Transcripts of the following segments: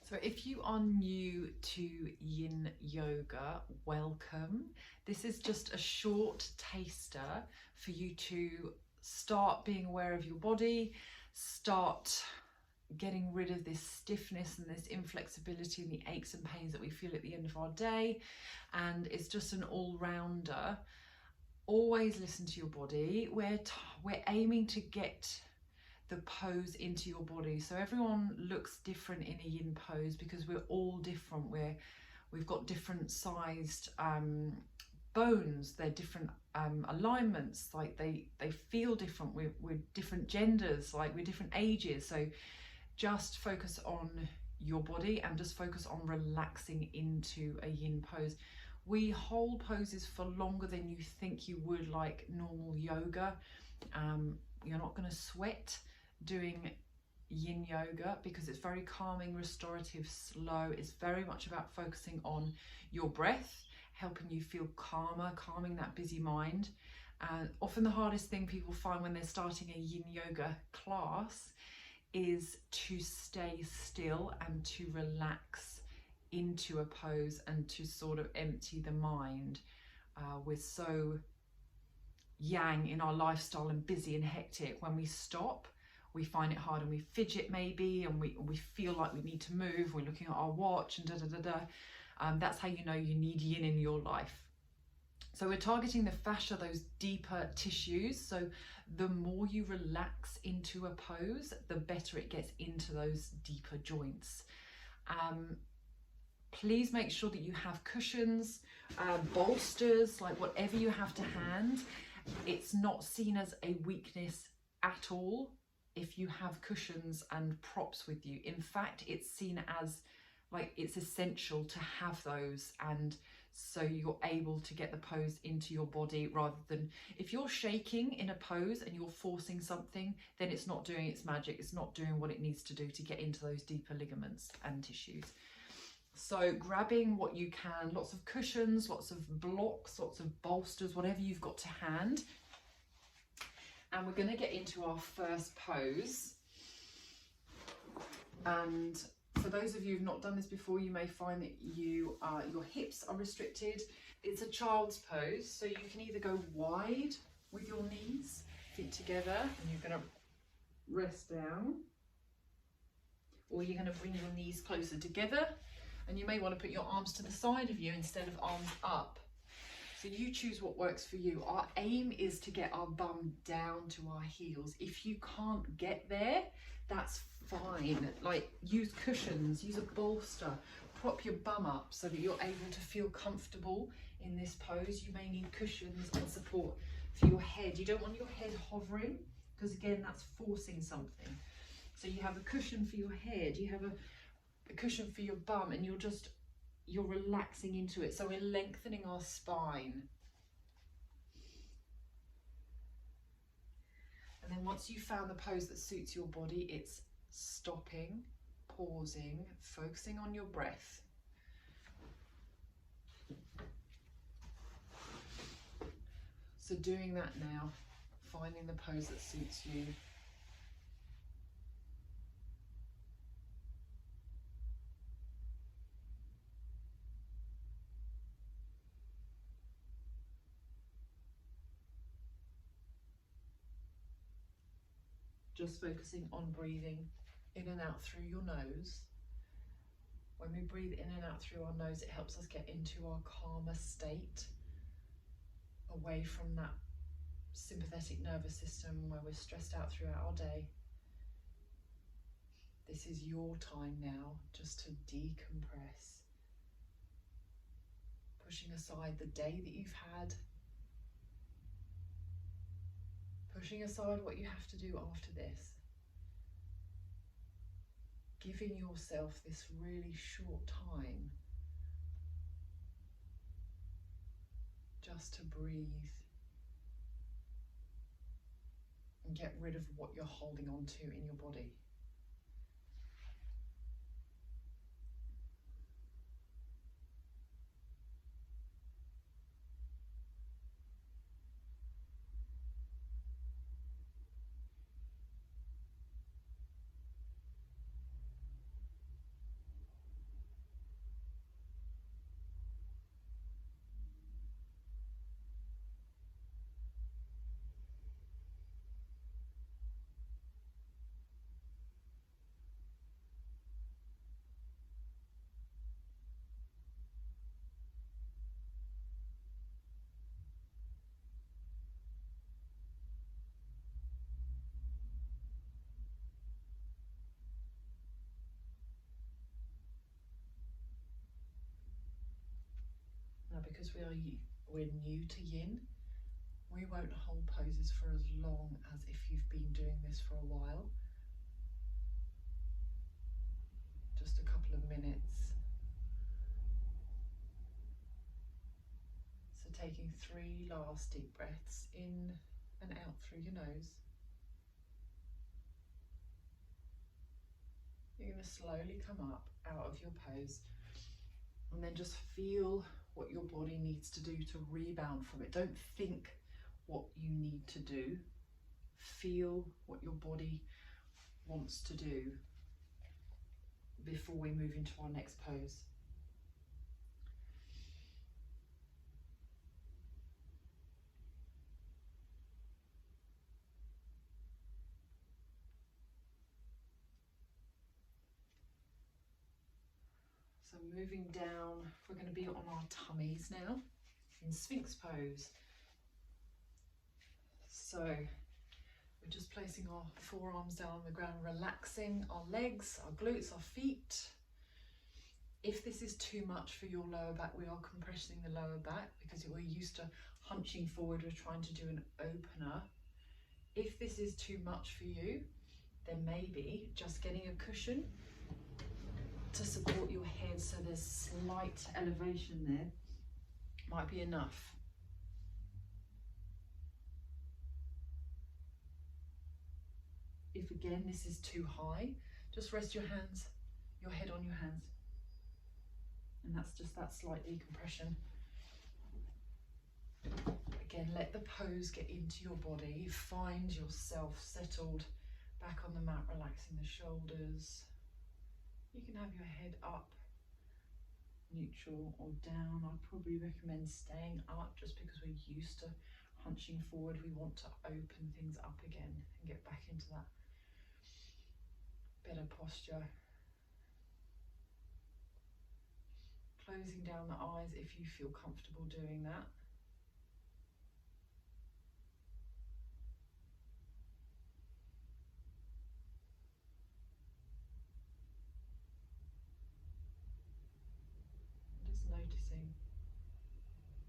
So if you are new to Yin Yoga, welcome. This is just a short taster for you to start being aware of your body, start getting rid of this stiffness and this inflexibility and the aches and pains that we feel at the end of our day. And it's just an all-rounder. Always listen to your body. We're aiming to get the pose into your body. So everyone looks different in a yin pose because we're all different. We've got different sized bones, they're different alignments, like they feel different. We're different genders, like we're different ages. So just focus on your body and just focus on relaxing into a yin pose. We hold poses for longer than you think you would, like normal yoga. You're not going to sweat doing yin yoga because it's very calming, restorative, slow. It's very much about focusing on your breath, helping you feel calmer, calming that busy mind. And often the hardest thing people find when they're starting a yin yoga class is to stay still and to relax into a pose and to sort of empty the mind. We're so yang in our lifestyle and busy and hectic. When we stop, we find it hard and we fidget maybe, and we feel like we need to move. We're looking at our watch and that's how you know you need yin in your life. So we're targeting the fascia, those deeper tissues. So the more you relax into a pose, the better it gets into those deeper joints. Please make sure that you have cushions, bolsters, like whatever you have to hand. It's not seen as a weakness at all if you have cushions and props with you. In fact, it's seen as like it's essential to have those, and so you're able to get the pose into your body, rather than if you're shaking in a pose and you're forcing something, then it's not doing its magic. It's not doing what it needs to do to get into those deeper ligaments and tissues. So grabbing what you can, lots of cushions, lots of blocks, lots of bolsters, whatever you've got to hand. And we're going to get into our first pose. And for those of you who've not done this before, you may find that your hips are restricted. It's a child's pose, so you can either go wide with your knees, feet together, and you're going to rest down, or you're going to bring your knees closer together, and you may want to put your arms to the side of you instead of arms up. So you choose what works for you. Our aim is to get our bum down to our heels. If you can't get there, that's fine. Like, use cushions, use a bolster, prop your bum up so that you're able to feel comfortable in this pose. You may need cushions and support for your head. You don't want your head hovering, because again, that's forcing something. So you have a cushion for your head, you have a cushion for your bum, and you're relaxing into it. So we're lengthening our spine. And then once you've found the pose that suits your body, it's stopping, pausing, focusing on your breath. So doing that now, finding the pose that suits you. Just focusing on breathing in and out through your nose. When we breathe in and out through our nose, it helps us get into our calmer state, away from that sympathetic nervous system where we're stressed out throughout our day. This is your time now just to decompress, pushing aside the day that you've had, pushing aside what you have to do after this, giving yourself this really short time just to breathe and get rid of what you're holding on to in your body. because we're new to yin, we won't hold poses for as long as if you've been doing this for a while. Just a couple of minutes. So taking 3 last deep breaths in and out through your nose. You're going to slowly come up out of your pose and then just feel what your body needs to do to rebound from it. Don't think what you need to do. Feel what your body wants to do before we move into our next pose. So moving down, we're going to be on our tummies now in Sphinx Pose. So we're just placing our forearms down on the ground, relaxing our legs, our glutes, our feet. If this is too much for your lower back, we are compressing the lower back because we're used to hunching forward. We're trying to do an opener. If this is too much for you, then maybe just getting a cushion to support your head so there's slight elevation there might be enough. If again this is too high, just rest your hands, your head on your hands, and that's just that slight decompression. Again, let the pose get into your body. Find yourself settled back on the mat, relaxing the shoulders. You can have your head up, neutral or down. I'd probably recommend staying up just because we're used to hunching forward. We want to open things up again and get back into that better posture. Closing down the eyes if you feel comfortable doing that. Noticing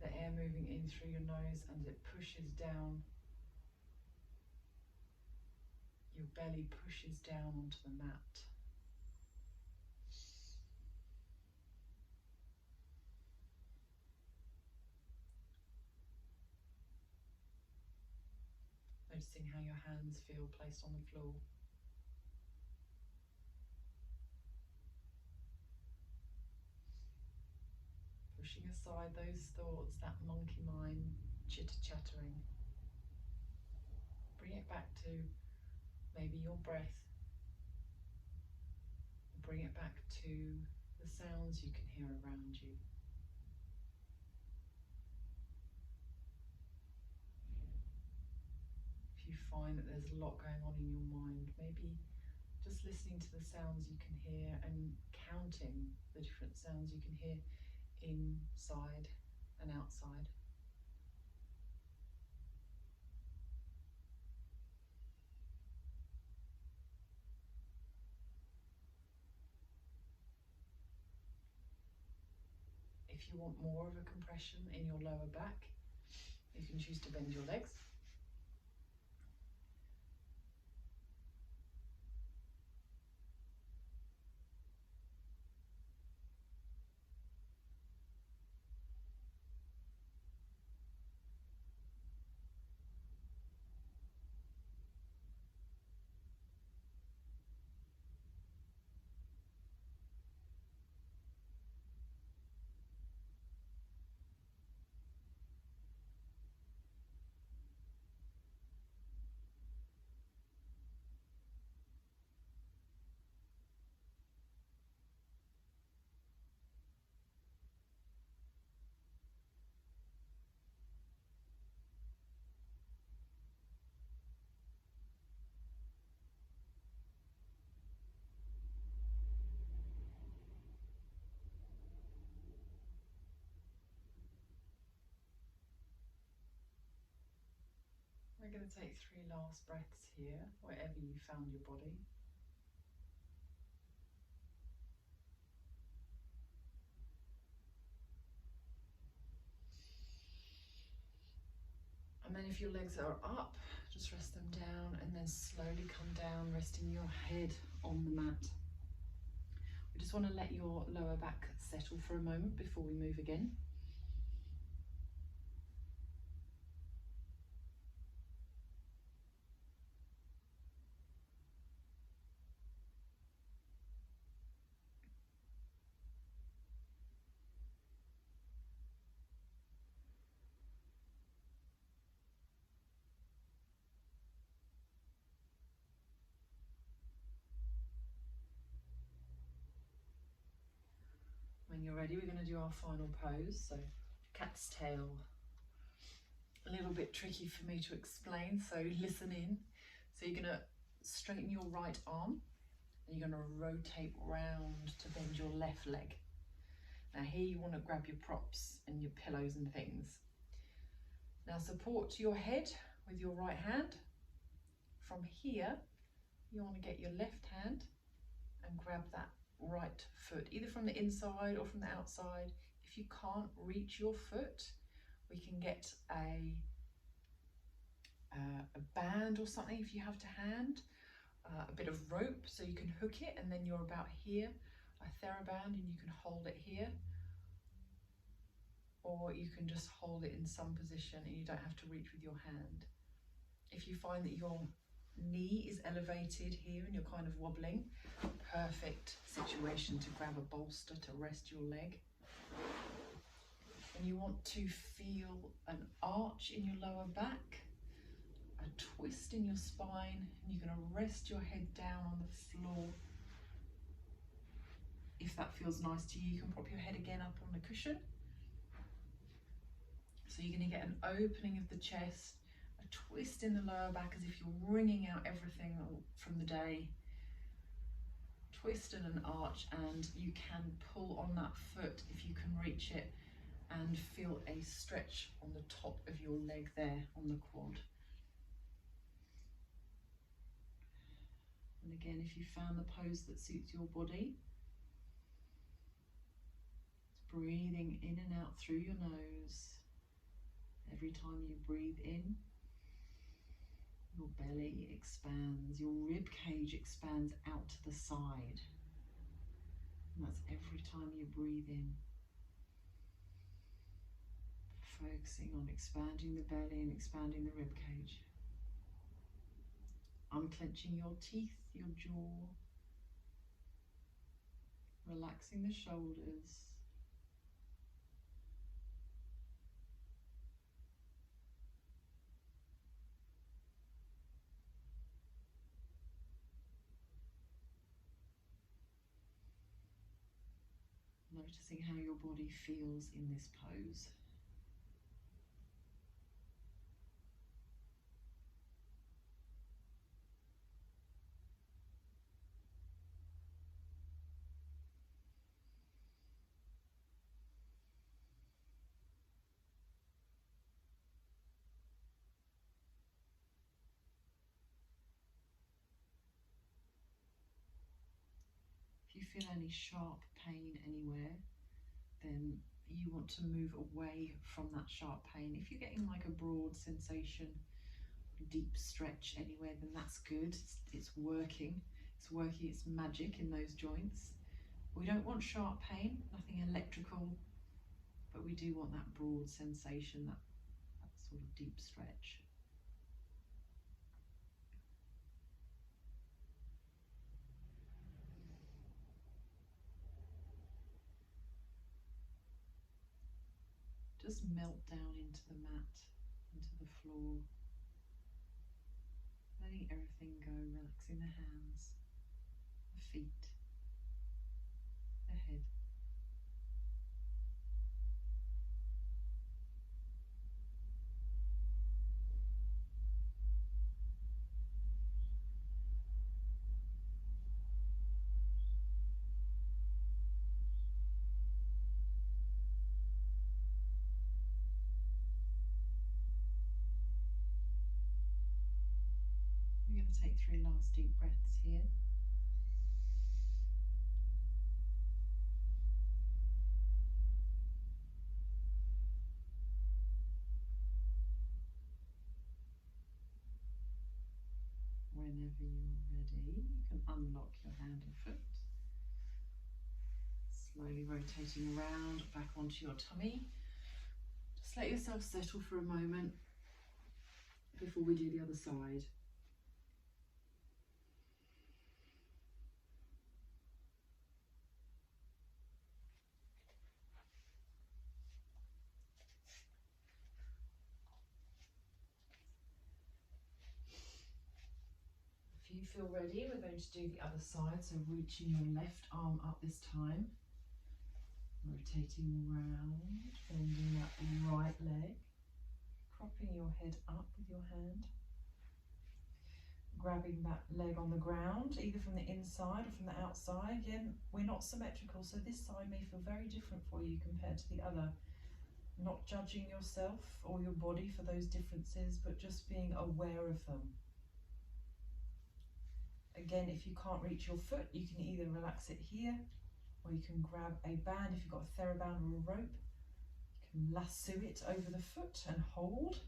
the air moving in through your nose and it pushes down. Your belly pushes down onto the mat. Noticing how your hands feel placed on the floor. Pushing aside those thoughts, that monkey mind chitter-chattering. Bring it back to maybe your breath. Bring it back to the sounds you can hear around you. If you find that there's a lot going on in your mind, maybe just listening to the sounds you can hear and counting the different sounds you can hear inside and outside. If you want more of a compression in your lower back, you can choose to bend your legs. We're going to take 3 last breaths here, wherever you found your body. then if your legs are up, just rest them down and then slowly come down, resting your head on the mat. We just want to let your lower back settle for a moment before we move again. When you're ready, we're going to do our final pose. So cat's tail. A little bit tricky for me to explain, so listen in. So you're going to straighten your right arm and you're going to rotate round to bend your left leg. Now here you want to grab your props and your pillows and things. Now support your head with your right hand. From here, you want to get your left hand and grab that right foot, either from the inside or from the outside. If you can't reach your foot, we can get a band or something if you have to hand, a bit of rope so you can hook it and then you're about here, a TheraBand, and you can hold it here, or you can just hold it in some position and you don't have to reach with your hand. If you find that your knee is elevated here and you're kind of wobbling, perfect situation to grab a bolster to rest your leg. And you want to feel an arch in your lower back, a twist in your spine, and you're going to rest your head down on the floor. If that feels nice to you, you can prop your head again up on the cushion. So you're going to get an opening of the chest, a twist in the lower back as if you're wringing out everything from the day. Twist and an arch, and you can pull on that foot if you can reach it and feel a stretch on the top of your leg there on the quad. And again, if you found the pose that suits your body, it's breathing in and out through your nose. Every time you breathe in, your belly expands, your rib cage expands out to the side. And that's every time you breathe in. Focusing on expanding the belly and expanding the rib cage. Unclenching your teeth, your jaw. Relaxing the shoulders. Noticing how your body feels in this pose. If you feel any sharp pain anywhere, then you want to move away from that sharp pain. If you're getting like a broad sensation, deep stretch anywhere, then that's good. It's working. It's working its magic in those joints. We don't want sharp pain, nothing electrical, but we do want that broad sensation, that sort of deep stretch. Just melt down into the mat, into the floor, letting everything go, relaxing the hands, the feet, the head. We're going to take 3 last deep breaths here. whenever you're ready, you can unlock your hand or foot. Slowly rotating around back onto your tummy. Just let yourself settle for a moment before we do the other side. If you feel ready, we're going to do the other side, so reaching your left arm up this time, rotating around, bending that right leg, propping your head up with your hand, grabbing that leg on the ground, either from the inside or from the outside. Again, we're not symmetrical, so this side may feel very different for you compared to the other. Not judging yourself or your body for those differences, but just being aware of them. Again, if you can't reach your foot, you can either relax it here, or you can grab a band. If you've got a TheraBand or a rope, you can lasso it over the foot and hold.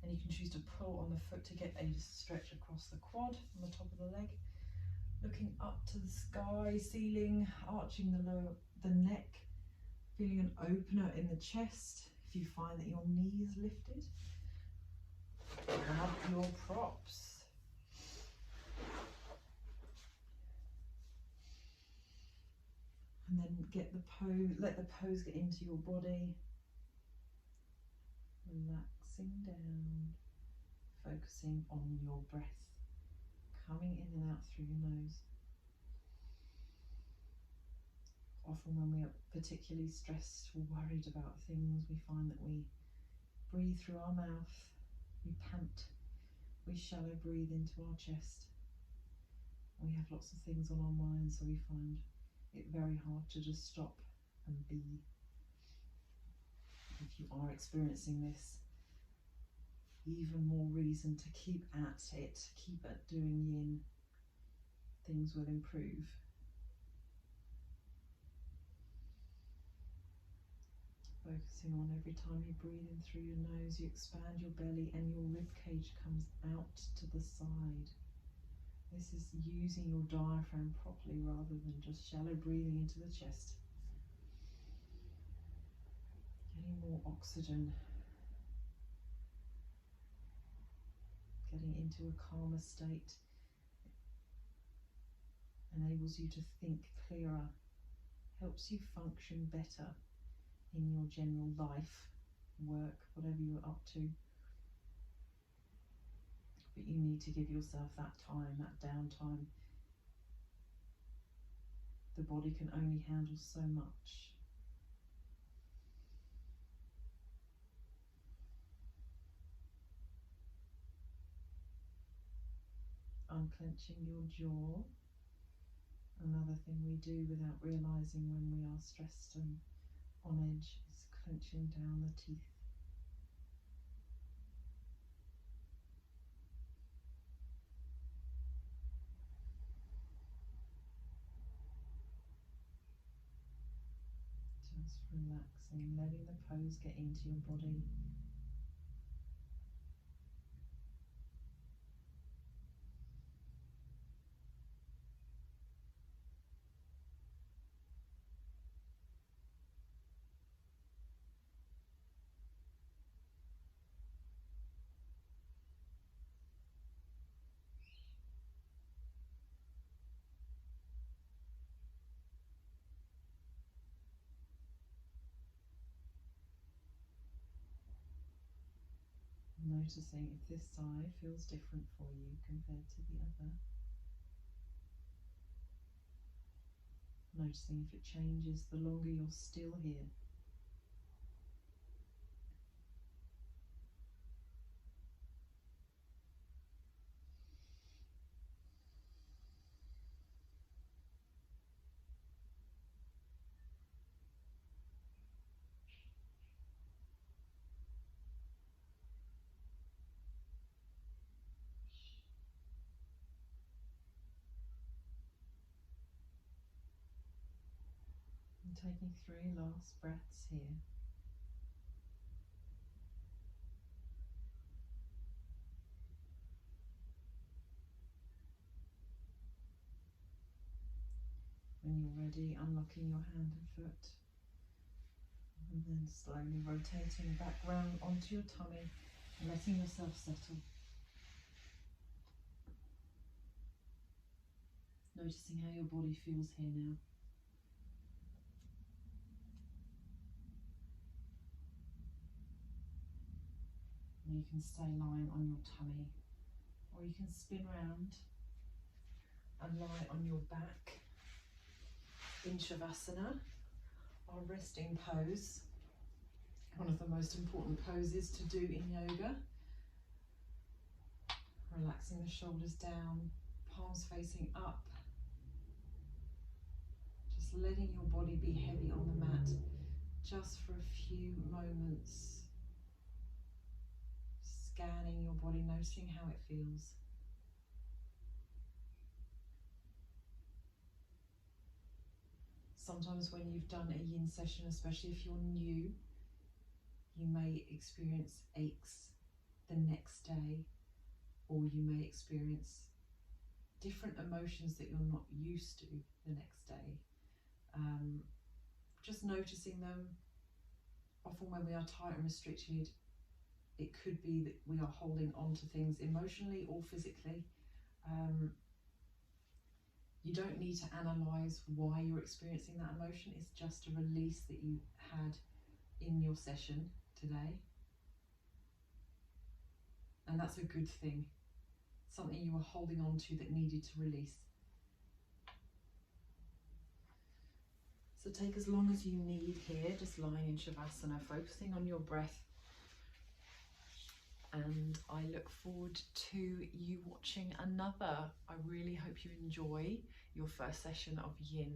And you can choose to pull on the foot to get a stretch across the quad on the top of the leg. Looking up to the sky, ceiling, arching the neck, feeling an opener in the chest. If you find that your knee is lifted, grab your props. And then get the pose, let the pose get into your body. Relaxing down, focusing on your breath, coming in and out through your nose. Often when we are particularly stressed or worried about things, we find that we breathe through our mouth, we pant, we shallow breathe into our chest. We have lots of things on our minds, so we find it very hard to just stop and be. If you are experiencing this, even more reason to keep at it, keep at doing yin. Things will improve. Focusing on every time you breathe in through your nose, you expand your belly and your rib cage comes out to the side. This is using your diaphragm properly rather than just shallow breathing into the chest. Getting more oxygen. Getting into a calmer state enables you to think clearer, helps you function better in your general life, work, whatever you're up to. But you need to give yourself that time, that downtime. The body can only handle so much. Unclenching your jaw. Another thing we do without realizing when we are stressed and on edge is clenching down the teeth. Just relaxing, letting the pose get into your body. Noticing if this side feels different for you compared to the other. Noticing if it changes the longer you're still here. Taking 3 last breaths here. When you're ready, unlocking your hand and foot. And then slowly rotating back round onto your tummy and letting yourself settle. Noticing how your body feels here now. And you can stay lying on your tummy, or you can spin round and lie on your back in Shavasana, our resting pose. One of the most important poses to do in yoga. Relaxing the shoulders down, palms facing up. Just letting your body be heavy on the mat just for a few moments. Scanning your body, noticing how it feels. Sometimes when you've done a yin session, especially if you're new, you may experience aches the next day, or you may experience different emotions that you're not used to the next day. Just noticing them. Often when we are tight and restricted, it could be that we are holding on to things emotionally or physically. You don't need to analyse why you're experiencing that emotion. It's just a release that you had in your session today. And that's a good thing. Something you were holding on to that needed to release. So take as long as you need here, just lying in Shavasana, focusing on your breath. And I look forward to you watching another. I really hope you enjoy your first session of Yin